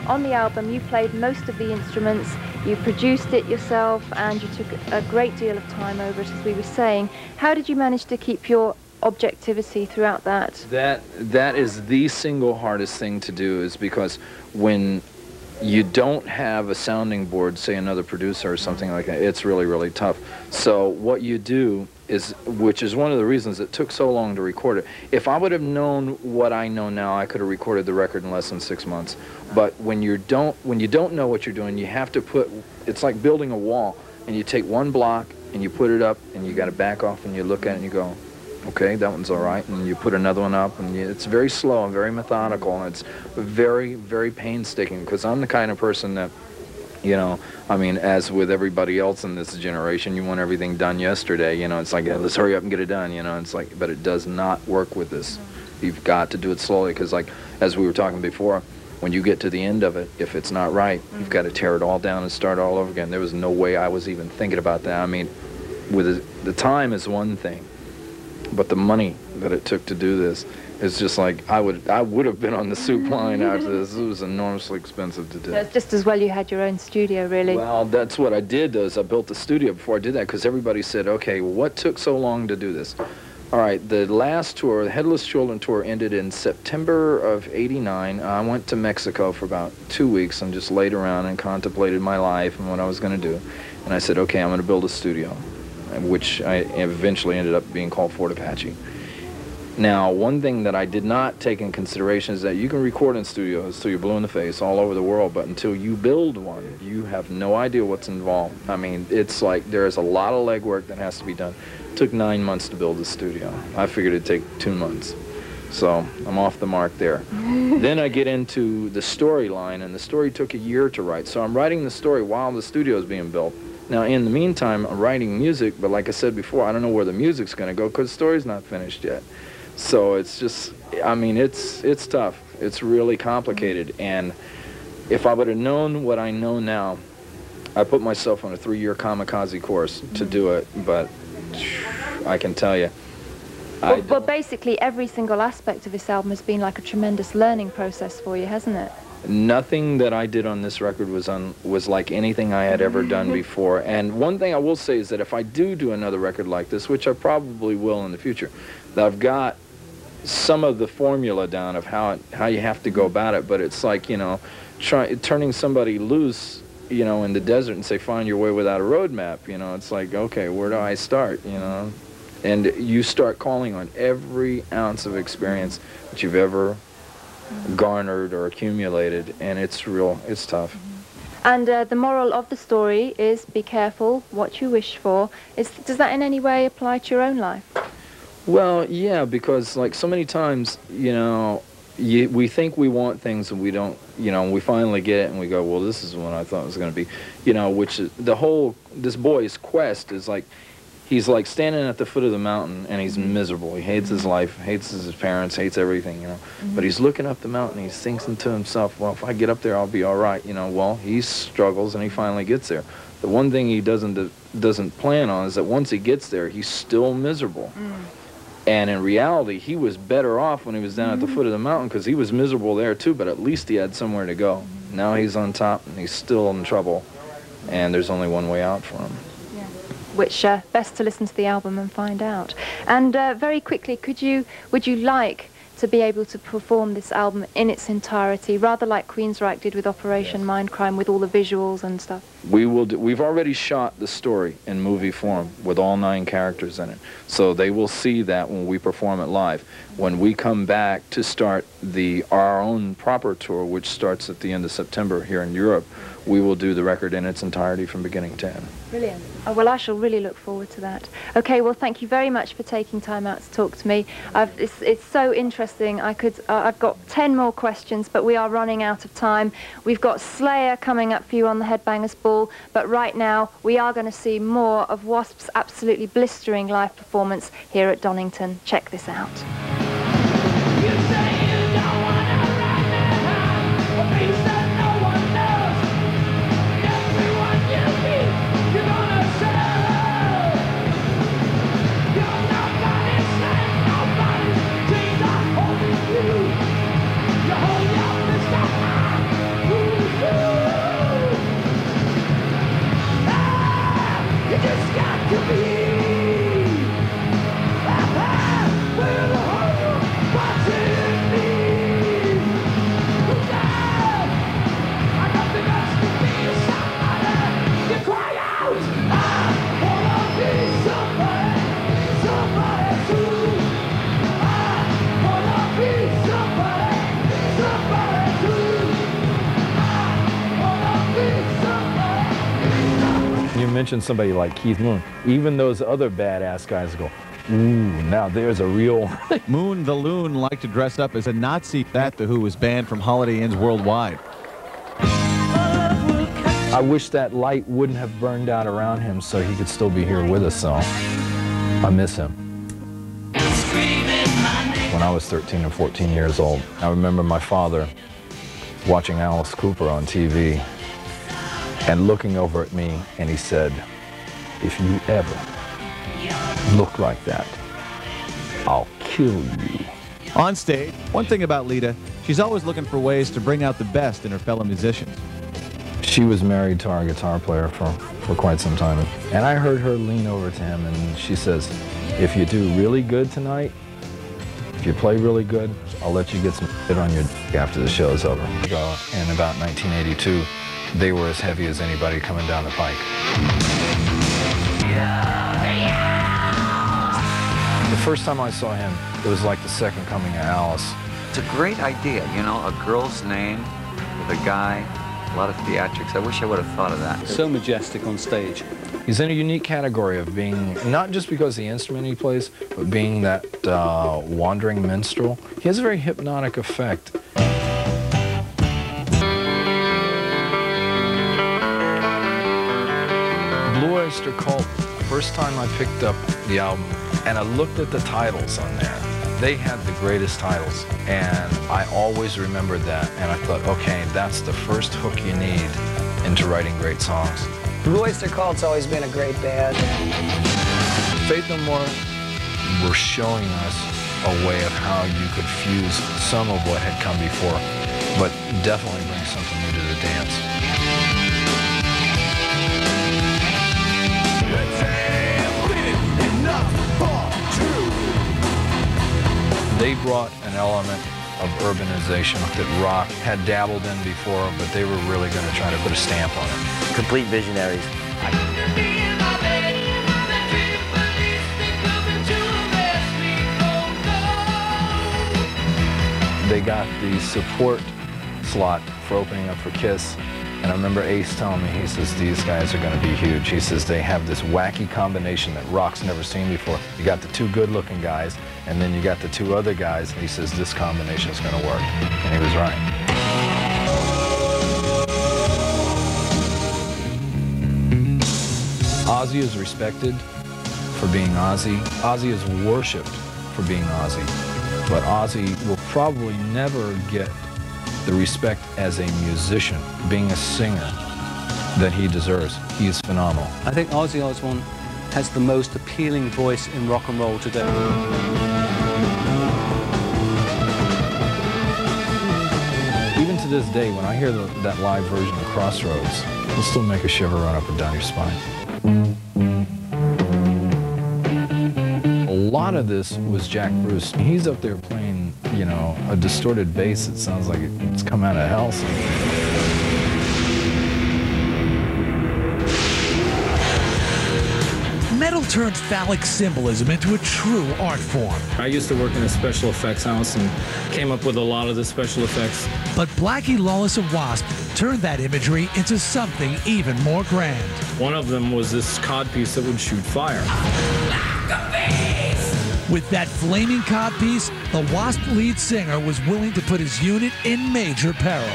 on the album you played most of the instruments, you produced it yourself, and you took a great deal of time over it, as we were saying. How did you manage to keep your objectivity throughout that? That is the single hardest thing to do, is because when you don't have a sounding board, say another producer or something like that, it's really, really tough. So what you do is, which is one of the reasons it took so long to record it. If I would have known what I know now, I could have recorded the record in less than 6 months. But when you don't know what you're doing, you have to put, it's like building a wall, and you take one block and you put it up, and you got to back off and you look at it and you go, okay, that one's all right, and you put another one up, and it's very slow and very methodical, and it's very, very painstaking, because I'm the kind of person that, you know, I mean, as with everybody else in this generation, you want everything done yesterday, you know, it's like, let's hurry up and get it done, you know, it's like, but it does not work with this. You've got to do it slowly, because like, as we were talking before, when you get to the end of it, if it's not right, you've got to tear it all down and start all over again. There was no way I was even thinking about that. I mean, with the time is one thing, but the money that it took to do this is just like, I would have been on the soup line after this. It was enormously expensive to do. It's just as well you had your own studio, really. Well, that's what I did, is I built the studio before I did that, because everybody said, okay, well, what took so long to do this? All right, the last tour, the Headless Children tour, ended in September of '89. I went to Mexico for about 2 weeks and just laid around and contemplated my life and what I was going to do. And I said, okay, I'm going to build a studio, which I eventually ended up being called Fort Apache. Now, one thing that I did not take in consideration is that you can record in studios till you're blue in the face all over the world, but until you build one, you have no idea what's involved. I mean, it's like there's a lot of legwork that has to be done. It took 9 months to build the studio. I figured it'd take 2 months. So I'm off the mark there. Then I get into the storyline, and the story took a year to write. So I'm writing the story while the studio is being built. Now, in the meantime, I'm writing music, but like I said before, I don't know where the music's going to go, because the story's not finished yet. So it's just, I mean, it's tough. It's really complicated. And if I would have known what I know now, I put myself on a 3-year kamikaze course to do it, but I can tell you, well, basically every single aspect of this album has been like a tremendous learning process for you, hasn't it? Nothing that I did on this record was like anything I had ever done before. And one thing I will say is that if I do another record like this, which I probably will in the future, that I've got some of the formula down of how you have to go about it. But it's like, you know, turning somebody loose, you know, in the desert and say, find your way without a road map. You know, it's like, okay, where do I start? You know, and you start calling on every ounce of experience that you've ever garnered or accumulated, and it's tough. And the moral of the story is, be careful what you wish for. Does that in any way apply to your own life? Well, yeah, because like so many times, you know, we think we want things and we don't, you know, we finally get it and we go, well, this is what I thought it was going to be, you know, which is this boy's quest is like, he's like standing at the foot of the mountain and he's miserable. He hates his life, hates his parents, hates everything, you know. But he's looking up the mountain, he's thinking to himself, well, if I get up there, I'll be all right, you know. Well, he struggles and he finally gets there. The one thing he doesn't plan on is that once he gets there, he's still miserable. And in reality, he was better off when he was down at the foot of the mountain, because he was miserable there too, but at least he had somewhere to go. Now he's on top and he's still in trouble, and there's only one way out for him. Which best to listen to the album and find out. And very quickly, would you like to be able to perform this album in its entirety, rather like Queensryche did with Operation Mindcrime, with all the visuals and stuff? We will do. We've already shot the story in movie form with all 9 characters in it, so they will see that when we perform it live. When we come back to start our own proper tour, which starts at the end of September here in Europe, we will do the record in its entirety from beginning to end. Brilliant. Oh, well, I shall really look forward to that. Okay, well, thank you very much for taking time out to talk to me. It's so interesting. I've got 10 more questions, but we are running out of time. We've got Slayer coming up for you on the Headbangers Ball, but right now we are going to see more of Wasp's absolutely blistering live performance here at Donnington. Check this out. You hold your fist up high. You mentioned somebody like Keith Moon. Even those other badass guys go, ooh, now there's a real... Moon the Loon liked to dress up as a Nazi. That The Who was banned from Holiday Inns worldwide. I wish that light wouldn't have burned out around him so he could still be here with us, so I miss him. When I was 13 or 14 years old, I remember my father watching Alice Cooper on TV and looking over at me, and he said, if you ever look like that, I'll kill you. On stage, one thing about Lita, she's always looking for ways to bring out the best in her fellow musicians. She was married to our guitar player for quite some time, and I heard her lean over to him and she says, if you do really good tonight, if you play really good, I'll let you get some shit on your after the show's over. In about 1982, they were as heavy as anybody coming down the pike. The first time I saw him, it was like the second coming of Alice. It's a great idea, you know, a girl's name with a guy, a lot of theatrics. I wish I would have thought of that. So majestic on stage. He's in a unique category of being, not just because of the instrument he plays, but being that wandering minstrel. He has a very hypnotic effect. Blue Oyster Cult, first time I picked up the album, and I looked at the titles on there. They had the greatest titles, and I always remembered that, and I thought, okay, that's the first hook you need into writing great songs. Blue Oyster Cult's always been a great band. Faith No More were showing us a way of how you could fuse some of what had come before, but definitely bring something new to the dance. They brought an element of urbanization that rock had dabbled in before, but they were really going to try to put a stamp on it. Complete visionaries. They got the support slot for opening up for Kiss. And I remember Ace telling me, he says, these guys are going to be huge. He says, they have this wacky combination that rock's never seen before. You got the two good-looking guys, and then you got the two other guys, and he says, this combination is going to work. And he was right. Ozzy is respected for being Ozzy. Ozzy is worshipped for being Ozzy. But Ozzy will probably never get the respect as a musician, being a singer, that he deserves. He is phenomenal. I think Ozzy Osbourne has the most appealing voice in rock and roll today. Even to this day, when I hear that live version of Crossroads, it'll still make a shiver run up and down your spine. A lot of this was Jack Bruce. He's up there playing, you know, a distorted bass that sounds like it's come out of hell. Metal turned phallic symbolism into a true art form. I used to work in a special effects house and came up with a lot of the special effects. But Blackie Lawless of Wasp turned that imagery into something even more grand. One of them was this codpiece that would shoot fire. With that flaming codpiece, the Wasp lead singer was willing to put his unit in major peril.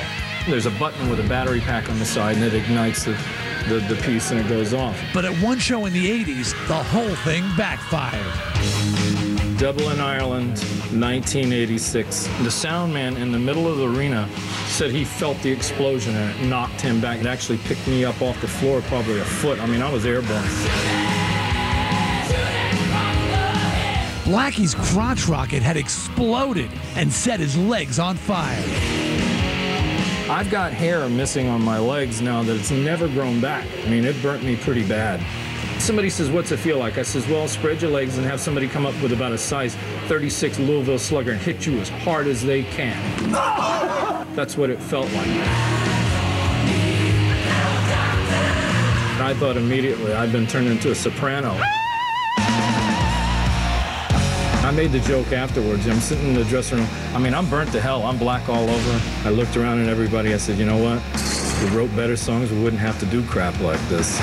There's a button with a battery pack on the side, and it ignites the piece and it goes off. But at one show in the 80s, the whole thing backfired. Dublin, Ireland, 1986. The sound man in the middle of the arena said he felt the explosion and it knocked him back. It actually picked me up off the floor probably a foot. I mean, I was airborne. Blackie's crotch rocket had exploded and set his legs on fire. I've got hair missing on my legs now that it's never grown back. I mean, it burnt me pretty bad. Somebody says, what's it feel like? I says, well, spread your legs and have somebody come up with about a size 36 Louisville Slugger and hit you as hard as they can. That's what it felt like. I thought immediately I'd been turned into a soprano. I made the joke afterwards. I'm sitting in the dressing room. I mean, I'm burnt to hell. I'm black all over. I looked around at everybody. I said, you know what? If we wrote better songs, we wouldn't have to do crap like this.